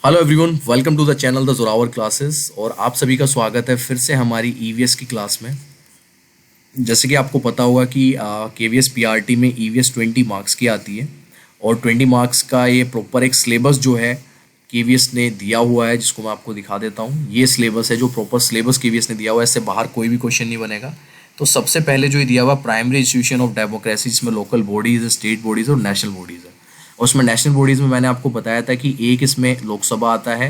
Hello everyone, welcome to the channel the Zorawar Classes. और आप सभी का स्वागत है फिर से हमारी ईवीएस की क्लास में। जैसे कि आपको पता होगा कि केवीएस पीआरटी में ईवीएस 20 मार्क्स की आती है और 20 मार्क्स का ये प्रॉपर एक सिलेबस जो है केवीएस ने दिया हुआ है, जिसको मैं आपको दिखा देता हूँ। ये सिलेबस है जो प्रॉपर सिलेबस केवीएस ने दिया हुआ है, इससे बाहर कोई भी क्वेश्चन नहीं बनेगा। तो सबसे पहले जो ये दिया हुआ प्राइमरी इंस्टीट्यूशन ऑफ डेमोक्रेसी, जिसमें लोकल बॉडीज़, स्टेट बॉडीज़ और नेशनल बॉडीज़ है। और उसमें नेशनल बॉडीज़ में मैंने आपको बताया था कि एक इसमें लोकसभा आता है,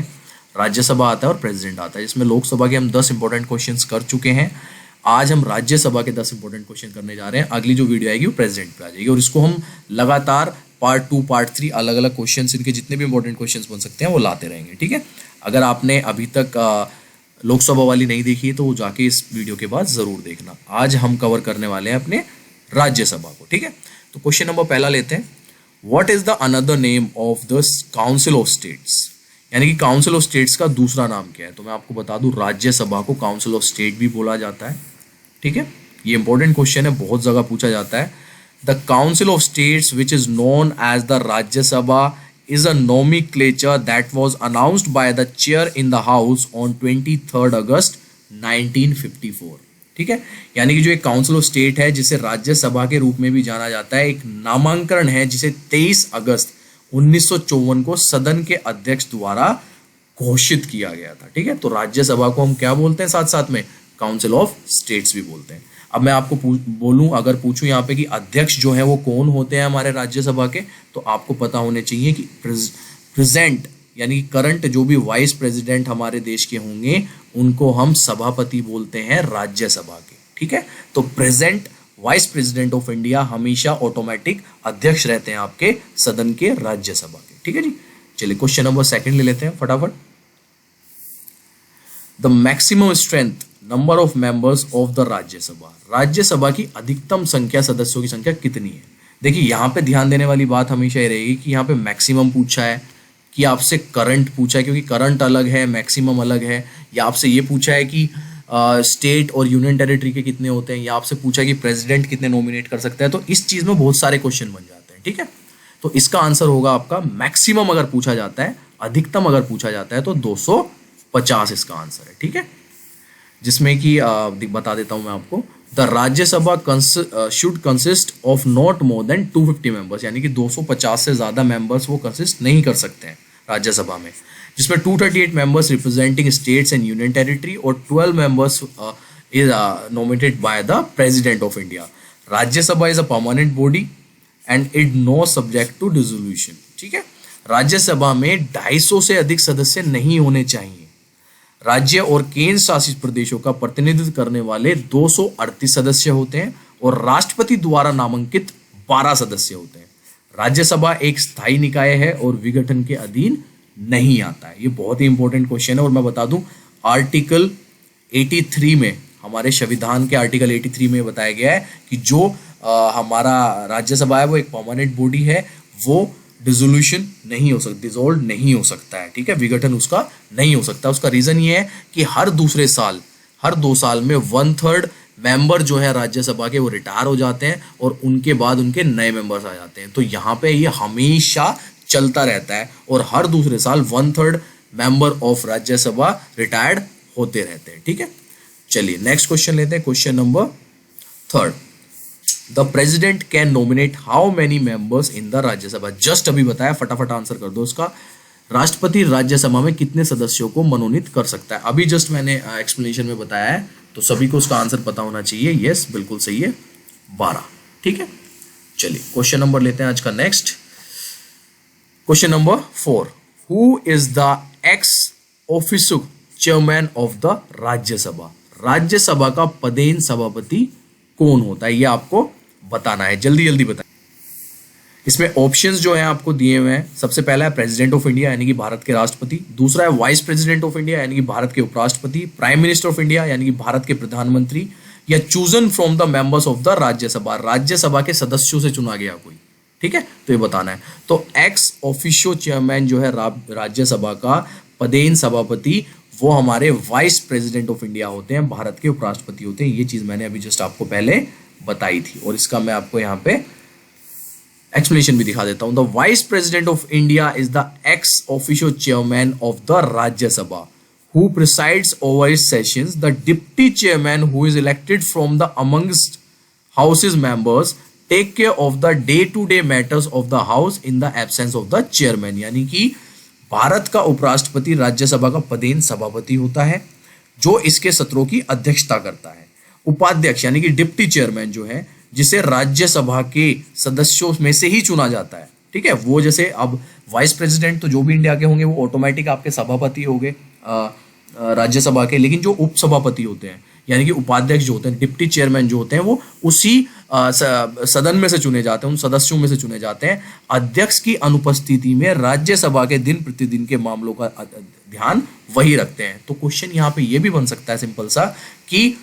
राज्यसभा आता है और प्रेसिडेंट आता है। जिसमें लोकसभा के हम 10 इंपॉर्टेंट क्वेश्चंस कर चुके हैं। आज हम राज्यसभा के 10 इंपॉर्टेंट क्वेश्चन करने जा रहे हैं। अगली जो वीडियो आएगी वो प्रेसिडेंट पे आ जाएगी और इसको हम लगातार पार्ट 2 पार्ट 3 अलग अलग क्वेश्चन, इनके जितने भी इंपॉर्टेंट क्वेश्चन बन सकते हैं वो लाते रहेंगे। ठीक है, अगर आपने अभी तक लोकसभा वाली नहीं देखी है तो वो जाके इस वीडियो के बाद ज़रूर देखना। आज हम कवर करने वाले हैं अपने राज्यसभा को। ठीक है, तो क्वेश्चन नंबर पहला लेते हैं। What is the another name of the Council of States? यानी कि काउंसिल ऑफ स्टेट्स का दूसरा नाम क्या है? तो मैं आपको बता दूं, राज्यसभा को काउंसिल ऑफ स्टेट भी बोला जाता है। ठीक है, ये इंपॉर्टेंट क्वेश्चन है, बहुत जगह पूछा जाता है। The Council of States which is known as the Rajya Sabha is a nomenclature that was announced by the chair in the house on 23rd August 1954। ठीक है, यानी कि जो एक काउंसिल ऑफ स्टेट है जिसे राज्यसभा के रूप में भी जाना जाता है, एक नामांकन है जिसे 23 अगस्त 1954 को सदन के अध्यक्ष द्वारा घोषित किया गया था। ठीक है, तो राज्यसभा को हम क्या बोलते हैं, साथ साथ में काउंसिल ऑफ स्टेट्स भी बोलते हैं। अब मैं आपको बोलूं, अगर पूछूं यहाँ पे कि अध्यक्ष जो है वो कौन होते हैं हमारे राज्यसभा के, तो आपको पता होने चाहिए कि प्रेजेंट यानी करंट जो भी वाइस प्रेसिडेंट हमारे देश के होंगे उनको हम सभापति बोलते हैं राज्यसभा के। ठीक है, तो present vice president of India हमेशा ऑटोमेटिक अध्यक्ष रहते हैं आपके सदन के राज्यसभा के। ठीक है जी, चलिए क्वेश्चन नंबर सेकंड ले लेते हैं फटाफट। The maximum strength number of members of the Rajya Sabha, Rajya Sabha की अधिकतम संख्या, सदस्यों की संख्या कितनी है? देखिए, यहाँ पे ध्यान देने वाली बात हमेशा ये रहेगी कि यहाँ पे मैक्सिमम पूछा है कि आपसे करंट पूछा है, क्योंकि करंट अलग है, मैक्सिमम अलग है। या आपसे ये पूछा है कि स्टेट और यूनियन टेरिटरी के कितने होते हैं, या आपसे पूछा है कि प्रेसिडेंट कितने नॉमिनेट कर सकता है। तो इस चीज़ में बहुत सारे क्वेश्चन बन जाते हैं। ठीक है, तो इसका आंसर होगा आपका मैक्सिमम अगर पूछा जाता है, अधिकतम अगर पूछा जाता है तो 250 इसका आंसर है। ठीक है, जिसमें कि बता देता हूं मैं आपको, the Rajya Sabha should consist of not more than 250 members, यानी कि 250 से ज़्यादा मेंबर्स वो कंसिस्ट नहीं कर सकते हैं राज्यसभा में। जिसमें 238 members representing states and union territory और 12 members is nominated by the president of India. Rajya Sabha is a permanent body and it no subject to dissolution. ठीक है, राज्यसभा में 250 से अधिक सदस्य नहीं होने चाहिए। राज्य और केंद्र शासित प्रदेशों का प्रतिनिधित्व करने वाले 238 सदस्य होते हैं और राष्ट्रपति द्वारा नामांकित 12 सदस्य होते हैं। राज्यसभा एक स्थायी निकाय है और विघटन के अधीन नहीं आता है। ये बहुत ही इंपॉर्टेंट क्वेश्चन है। और मैं बता दूं, आर्टिकल 83 में, हमारे संविधान के आर्टिकल 83 में बताया गया है कि जो हमारा राज्यसभा है वो एक परमानेंट बॉडी है, वो डिसोल्यूशन नहीं हो सकता, डिसॉल्व नहीं हो सकता है। ठीक है, विघटन उसका नहीं हो सकता। उसका रीजन ये है कि हर 2 साल में 1/3 मेंबर जो है राज्यसभा के वो रिटायर हो जाते हैं और उनके बाद उनके नए मेंबर्स आ जाते हैं। तो यहाँ पे ये हमेशा चलता रहता है और हर 2 साल 1/3 मेंबर ऑफ राज्यसभा रिटायर्ड होते रहते हैं। ठीक है, चलिए नेक्स्ट क्वेश्चन लेते हैं, question number 3। The president can nominate how many members in the Rajya Sabha? Just अभी बताया, फटाफट आंसर कर दो उसका। राष्ट्रपति राज्यसभा में कितने सदस्यों को मनोनीत कर सकता है? अभी जस्ट मैंने एक्सप्लेनेशन में बताया है, तो सभी को उसका आंसर पता होना चाहिए। यस, बिल्कुल सही है, 12। ठीक है, चलिए क्वेश्चन नंबर लेते हैं आज का next. Question number 4। Who is the x officio chairman of the Rajya Sabha? Rajya Sabha का पदेन सभापति कौन होता है, ये आपको बताना है। जल्दी जल्दी बताएं। इसमें ऑप्शंस जो हैं आपको दिए हुए हैं। सबसे पहला है प्रेसिडेंट ऑफ इंडिया, यानी कि भारत के राष्ट्रपति। दूसरा है वाइस प्रेसिडेंट ऑफ इंडिया, यानी कि भारत के उपराष्ट्रपति। प्राइम मिनिस्टर ऑफ इंडिया, यानी कि भारत के प्रधानमंत्री। या chosen from the members of the Rajya Sabha, Rajya Sabha के सदस्यों से चुना गया कोई। ठीक है, तो ये बताना है। तो एक्स ऑफिशियो चेयरमैन जो है राज्यसभा का पदेन सभापति, वो हमारे वाइस प्रेसिडेंट ऑफ इंडिया होते हैं, भारत के उपराष्ट्रपति होते हैं। ये चीज़ मैंने अभी जस्ट आपको पहले बताई थी और इसका मैं आपको यहाँ पे एक्सप्लेनेशन भी दिखा देता हूं। The vice president of India is the ex officio chairman of the Rajya Sabha who presides over its sessions. The deputy chairman, who is elected from the amongst house's members, take care of the day-to-day matters of the house in the absence of the chairman. यानी कि भारत का उपराष्ट्रपति राज्यसभा का पदेन सभापति होता है जो इसके सत्रों की अध्यक्षता करता है। उपाध्यक्ष यानी कि डिप्टी चेयरमैन जो है, जिसे राज्यसभा के सदस्यों में से ही चुना जाता है, ठीक है। वो जैसे अब वाइस प्रेसिडेंट तो जो भी इंडिया के होंगे वो ऑटोमेटिक आपके सभापति होंगे राज्यसभा के, लेकिन जो उपसभापति होते हैं यानी कि उपाध्यक्ष जो होते हैं, डिप्टी चेयरमैन जो होते हैं, वो उसी सदन में से चुने जाते हैं, उन सदस्यों में से चुने जाते हैं। अध्यक्ष की अनुपस्थिति में राज्यसभा के दिन प्रतिदिन के मामलों का ध्यान वही रखते हैं। तो क्वेश्चन यहाँ पे ये भी बन सकता है सिंपल सा कि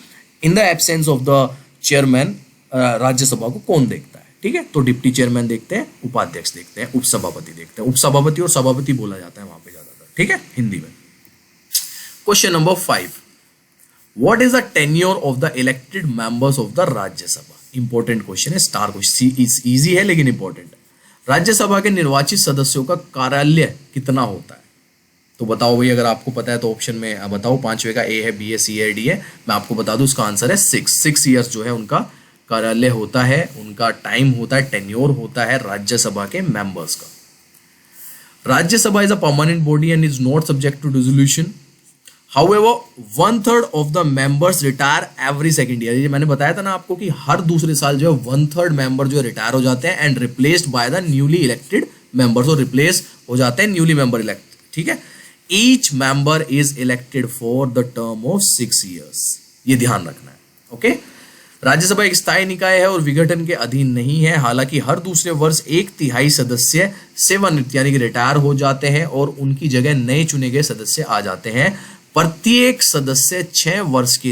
in the absence of the chairman Rajya Sabha को कौन देखता है, ठीक है। तो डिप्टी चेयरमैन देखते हैं, उपाध्यक्ष देखते हैं, उपसभापति देखते हैं। उपसभापति और सभापति बोला जाता है वहां पे ज्यादातर, ठीक है, हिंदी में। Question number 5, what is the tenure of the elected members of the Rajya Sabha? Important question है, स्टार क्वेश्चन, इजी है लेकिन इंपॉर्टेंट है। राज्यसभा के निर्वाचित सदस्यों का कार्यालय कितना होता है? तो बताओ भाई, अगर आपको पता है तो ऑप्शन में बताओ। 5वें का ए है, बी है, सी है, डी है। मैं आपको बता दूं, उसका आंसर है 6 ईयर्स जो है उनका कार्यालय होता है, उनका टाइम होता है, टेन्योर होता है राज्यसभा के मेंबर्स का। Rajya Sabha is a permanent body and is not subject to dissolution. However, 1/3 of the members retire every second year. ये मैंने बताया था ना आपको कि हर दूसरे साल जो है 1/3 मेंबर जो रिटायर हो जाते हैं and replaced by the newly elected members, और रिप्लेस हो जाते हैं न्यूली मेंबर इलेक्ट, ठीक है। Each member is elected for the term of 6 years, ये ध्यान रखना है, ओके। राज्यसभा एक स्थायी निकाय है और विघटन के अधीन नहीं है। हालांकि हर दूसरे वर्ष 1/3 सदस्य सेवानिवृत्त यानी कि रिटायर हो जाते हैं और उनकी जगह नए चुने गए सदस्य आ जाते हैं। प्रत्येक सदस्य 6 वर्ष की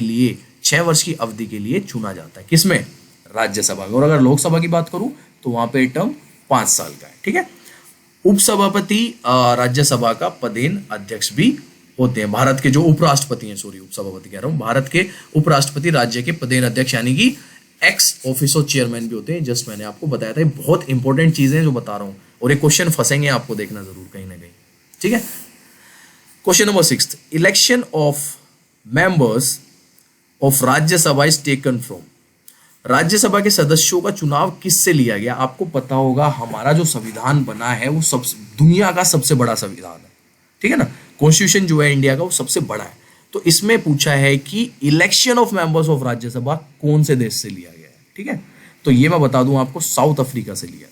अवधि के लिए चुना जाता है, किसमें? राज्यसभा में। और अगर लोकसभा की बात करूं तो वहां पे टर्म 5 साल का है, ठीक है। उपसभापति राज्यसभा का पदेन अध्यक्ष भी होते हैं। भारत के जो उपराष्ट्रपति हैं, सॉरी उपसभापति कह रहा हूं, भारत के उपराष्ट्रपति राज्य के पदेन अध्यक्ष यानी कि एक्स ऑफिसो चेयरमैन भी होते हैं। जस्ट मैंने आपको बताया था, बहुत इंपॉर्टेंट चीजें जो बता रहा हूं, और ये क्वेश्चन फंसेंगे आपको देखना जरूर कहीं ना कहीं, ठीक है। Question number 6, election of members of Rajya Sabha is taken from. Rajya Sabha के सदस्यों का चुनाव किससे लिया गया? आपको पता होगा हमारा जो संविधान बना है वो दुनिया का सबसे बड़ा संविधान है, ठीक है ना। कॉन्स्टिट्यूशन जो है इंडिया का वो सबसे बड़ा है। तो इसमें पूछा है कि election of members of Rajya Sabha कौन से देश से लिया गया है, ठीक है। तो ये मैं बता दूं आपको, साउथ अफ्रीका से लिया गया,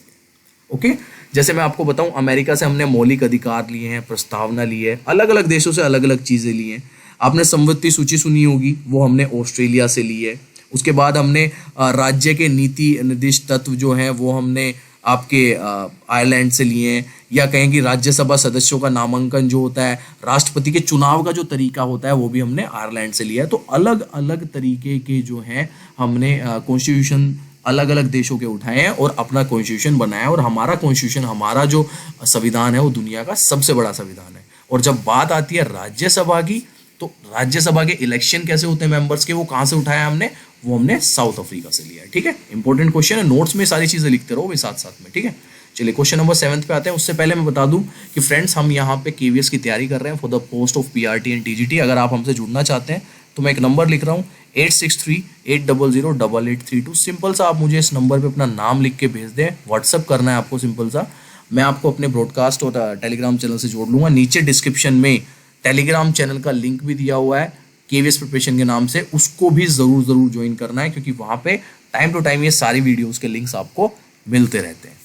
ओके। जैसे मैं आपको बताऊं, अमेरिका से हमने मौलिक अधिकार लिए हैं, प्रस्तावना ली है, अलग अलग देशों से अलग अलग चीजें ली हैं। आपने संवृत्ति सूची सुनी होगी, वो हमने ऑस्ट्रेलिया से ली है। उसके बाद हमने राज्य के नीति निर्दिष्ट तत्व जो हैं वो हमने आपके आयरलैंड से लिए हैं। या कहें कि राज्यसभा सदस्यों का नामांकन जो होता है, राष्ट्रपति के चुनाव का जो तरीका होता है, वो भी हमने आयरलैंड से लिया है। तो अलग अलग तरीके के जो हैं हमने कॉन्स्टिट्यूशन अलग अलग देशों के उठाए हैं और अपना कॉन्स्टिट्यूशन बनाया। और हमारा कॉन्स्टिट्यूशन, हमारा जो संविधान है वो दुनिया का सबसे बड़ा संविधान है। और जब बात आती है राज्यसभा की, तो राज्यसभा के इलेक्शन कैसे होते हैं मेंबर्स के, वो कहाँ से उठाया हमने? वो हमने साउथ अफ्रीका से लिया है, ठीक है। इंपॉर्टेंट क्वेश्चन है, नोट्स में सारी चीजें लिखते रहो साथ साथ में, ठीक है। चलिए क्वेश्चन नंबर 7 पे आते हैं। उससे पहले मैं बता दूं कि फ्रेंड्स, हम यहाँ पे केवीएस की तैयारी कर रहे हैं for the post of PRT and TGT. अगर आप हमसे जुड़ना चाहते हैं तो मैं एक नंबर लिख रहा हूँ 8638008832। सिंपल सा आप मुझे इस नंबर पे अपना नाम लिख के भेज दें, व्हाट्सअप करना है आपको सिंपल सा। मैं आपको अपने ब्रॉडकास्ट और टेलीग्राम चैनल से जोड़ लूंगा। नीचे डिस्क्रिप्शन में टेलीग्राम चैनल का लिंक भी दिया हुआ है केवीएस प्रिपरेशन के नाम से, उसको भी जरूर ज्वाइन करना है, क्योंकि वहां पे टाइम टू टाइम ये सारी वीडियोस के लिंक्स आपको मिलते रहते हैं।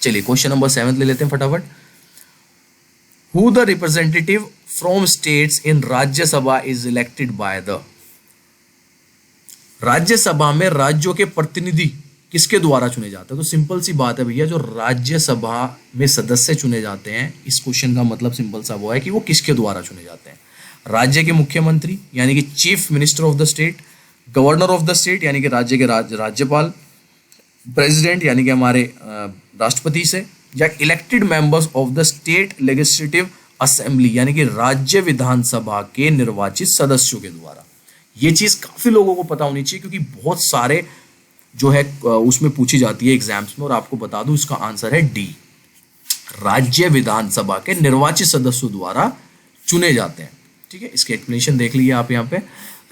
चलिए क्वेश्चन नंबर 7 ले लेते हैं फटाफट। Who the representative from states in Rajya Sabha is elected by the. Rajya Sabha में राज्यों के प्रतिनिधि किसके द्वारा चुने जाते हैं? तो सिंपल सी बात है भैया, जो राज्यसभा में सदस्य चुने जाते हैं, इस क्वेश्चन का मतलब सिंपल सा वो है कि वो किसके द्वारा चुने जाते हैं। राज्य के मुख्यमंत्री यानी कि chief minister of the state, governor of the state यानी कि राज्य के राज्यपाल, प्रेसिडेंट यानी कि हमारे राष्ट्रपति से, या elected members of the state legislative assembly यानी कि राज्य विधानसभा के निर्वाचित सदस्यों के द्वारा। ये चीज काफी लोगों को पता होनी चाहिए, क्योंकि बहुत सारे जो है उसमें पूछी जाती है एग्जाम्स में, और आपको बता दूं इसका आंसर है डी, राज्य विधानसभा के निर्वाचित सदस्यों द्वारा चुने जाते हैं। ठीक है, इसके एक्सप्लेनेशन देख लीजिए आप यहाँ पे।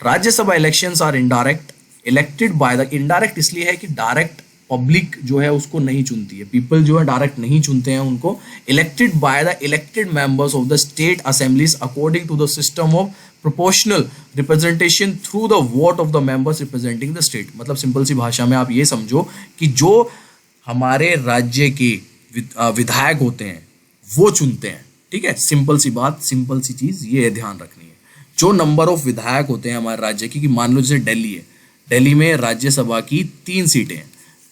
Rajya Sabha elections are indirect, elected by the, indirect इसलिए है कि डायरेक्ट पब्लिक जो है उसको नहीं चुनती है, पीपल जो है डायरेक्ट नहीं चुनते हैं उनको। Elected by the elected members of the state assemblies according to the system of proportional representation through the vote of the members representing the state. मतलब सिंपल सी भाषा में आप ये समझो कि जो हमारे राज्य के विधायक होते हैं वो चुनते हैं। ठीक है, सिंपल सी बात, सिंपल सी चीज ये ध्यान रखनी है। जो नंबर ऑफ विधायक होते हैं हमारे राज्य की, कि मान लो जैसे दिल्ली है, दिल्ली में राज्यसभा की 3 सीटें हैं,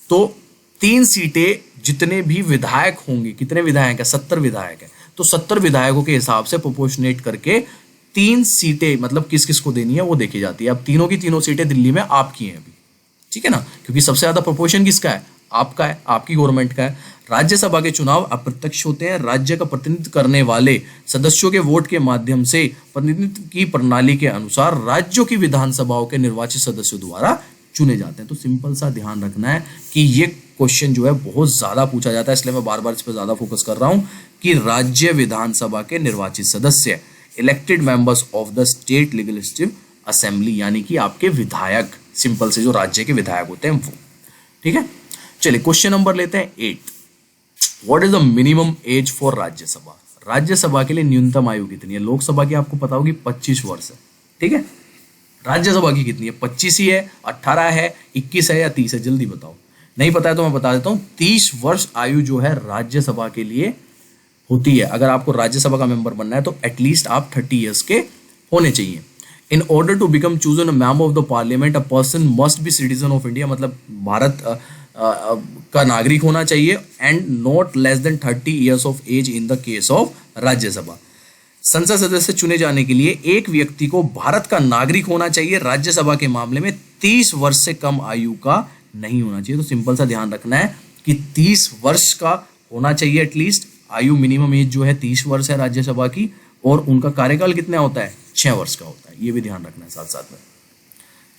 तो 3 सीटें जितने भी विधायक होंगे, कितने विधायक हैं, 70 विधायक हैं, तो 70 विधायकों के हिसाब से प्रोपोर्शनेट करके 3 सीटें मतलब किस किस को देनी है वो देखी जाती है। अब तीनों की तीनों सीटें दिल्ली में आपकी हैं अभी, ठीक है ना, क्योंकि सबसे ज्यादा प्रोपोर्शन किसका है, आपका है, आपकी गवर्नमेंट का है। राज्यसभा के चुनाव अप्रत्यक्ष होते हैं, राज्य का प्रतिनिधित्व करने वाले सदस्यों के वोट के माध्यम से प्रतिनिधित्व की प्रणाली के अनुसार राज्यों की विधानसभाओं के निर्वाचित सदस्यों द्वारा चुने जाते हैं। तो सिंपल सा ध्यान रखना है कि ये क्वेश्चन जो है बहुत ज्यादा पूछा जाता है, इसलिए मैं बार बार इस पर ज्यादा फोकस कर रहा हूं कि राज्य विधानसभा के निर्वाचित सदस्य, elected members of the state legislative assembly, यानी कि आपके विधायक, सिंपल से जो राज्य के विधायक होते हैं वो। ठीक है, चलिए क्वेश्चन नंबर लेते हैं 8। What is the minimum age for Rajya Sabha? Rajya Sabha के लिए न्यूनतम आयु कितनी है? लोकसभा की आपको पता होगी 25 वर्ष है, ठीक है, राज्यसभा की कितनी है? 25 ही है, 18 है, 21 है या 30 है? जल्दी बताओ, नहीं पता है तो मैं बता देता हूँ। 30 वर्ष आयु जो है राज्यसभा के लिए होती है। अगर आपको राज्यसभा का मेंबर बनना है तो एटलीस्ट आप 30 ईयर्स के होने चाहिए। In order to become chosen a member of the parliament a person must be citizen of India, मतलब भारत का नागरिक होना चाहिए, and not less than 30 years of age in the case of Rajya Sabha. संसद सदस्य चुने जाने के लिए एक व्यक्ति को भारत का नागरिक होना चाहिए, राज्यसभा के मामले में 30 वर्ष से कम आयु का नहीं होना चाहिए। तो सिंपल सा ध्यान रखना है कि 30 वर्ष का होना चाहिए एटलीस्ट, आयु मिनिमम एज जो है 30 वर्ष है राज्यसभा की, और उनका कार्यकाल कितना होता है? 6 वर्ष का होता है, ये भी ध्यान रखना है साथ साथ में।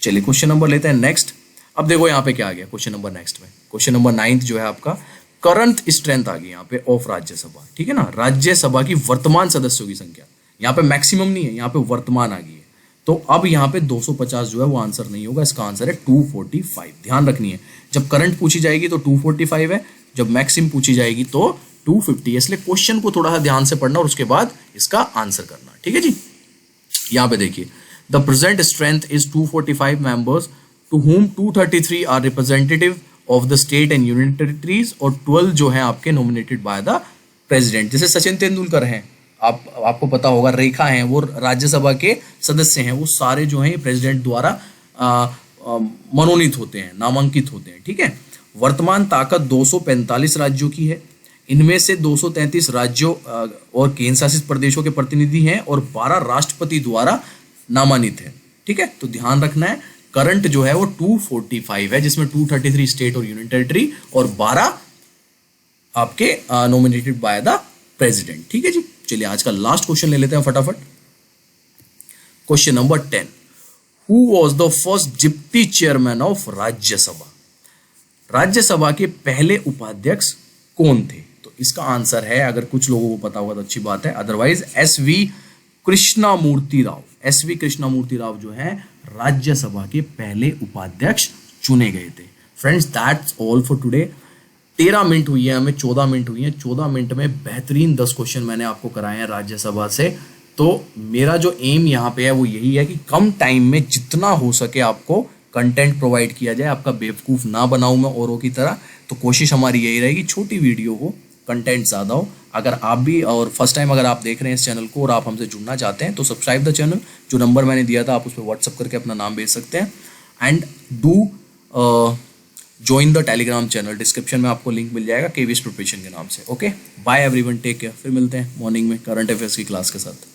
चलिए क्वेश्चन नंबर लेते हैं नेक्स्ट। अब देखो यहाँ पे क्या आ गया क्वेश्चन नंबर नेक्स्ट में, क्वेश्चन नंबर 9 जो है आपका, करंट स्ट्रेंथ आ गई यहाँ पे ऑफ राज्यसभा, ठीक है ना, राज्यसभा की वर्तमान सदस्यों की संख्या, यहाँ पे मैक्सिमम नहीं है, यहाँ पे वर्तमान आ गई है। तो अब यहाँ पे 250 जो है वो आंसर नहीं होगा, इसका आंसर है 245। ध्यान रखनी है, जब करंट पूछी जाएगी तो 245 है, जब मैक्सिमम पूछी जाएगी तो 250 है। इसलिए क्वेश्चन को थोड़ा सा ध्यान से पढ़ना और उसके बाद इसका आंसर करना, ठीक है जी। यहाँ पे देखिए, the present strength is 245 members to whom 233 are representative of the state and union territories, और 12 जो है आपके नॉमिनेटेड बाय द प्रेसिडेंट। जैसे सचिन तेंदुलकर हैं, आपको पता होगा, रेखा हैं, वो राज्यसभा के सदस्य हैं, वो सारे जो हैं प्रेसिडेंट द्वारा मनोनीत होते हैं, नामांकित होते हैं, ठीक है। वर्तमान ताकत 245 राज्यों की है, इनमें से 233 राज्यों और केंद्र शासित प्रदेशों के प्रतिनिधि हैं और 12 राष्ट्रपति द्वारा नामांकित है, ठीक है। तो ध्यान रखना है, करंट जो है वो 245 है, जिसमें 233 स्टेट और यूनियन टेरिटरी और 12 आपके नॉमिनेटेड बाय द प्रेसिडेंट, ठीक है जी। चलिए आज का लास्ट क्वेश्चन ले लेते हैं फटाफट। Question number 10, who was the first deputy chairman of Rajya Sabha? Rajya Sabha के पहले उपाध्यक्ष कौन थे? तो इसका आंसर है, अगर कुछ लोगों को पता होगा तो अच्छी बात है, अदरवाइज एस.वी. कृष्णमूर्ति राव। एस.वी. कृष्णमूर्ति राव जो है राज्यसभा के पहले उपाध्यक्ष चुने गए थे। Friends, that's all for today. 13 minute हुई है, हमें 14 मिनट हुई है, 14 मिनट में बेहतरीन 10 क्वेश्चन मैंने आपको कराए हैं राज्यसभा से। तो मेरा जो एम यहाँ पे है वो यही है कि कम टाइम में जितना हो सके आपको कंटेंट प्रोवाइड किया जाए, आपका बेवकूफ़ ना बनाऊं मैं औरों की तरह। तो कोशिश हमारी यही रहेगी, छोटी वीडियो हो, कंटेंट ज़्यादा हो। अगर आप भी और फर्स्ट टाइम अगर आप देख रहे हैं इस चैनल को और आप हमसे जुड़ना चाहते हैं तो सब्सक्राइब द चैनल, जो नंबर मैंने दिया था आप उस पर व्हाट्सअप करके अपना नाम भेज सकते हैं, and do join the Telegram channel. Description में आपको लिंक मिल जाएगा KVS प्रिपरेशन के नाम से। Okay, bye everyone, take care. फिर मिलते हैं मॉर्निंग में करंट अफेयर्स की क्लास के साथ।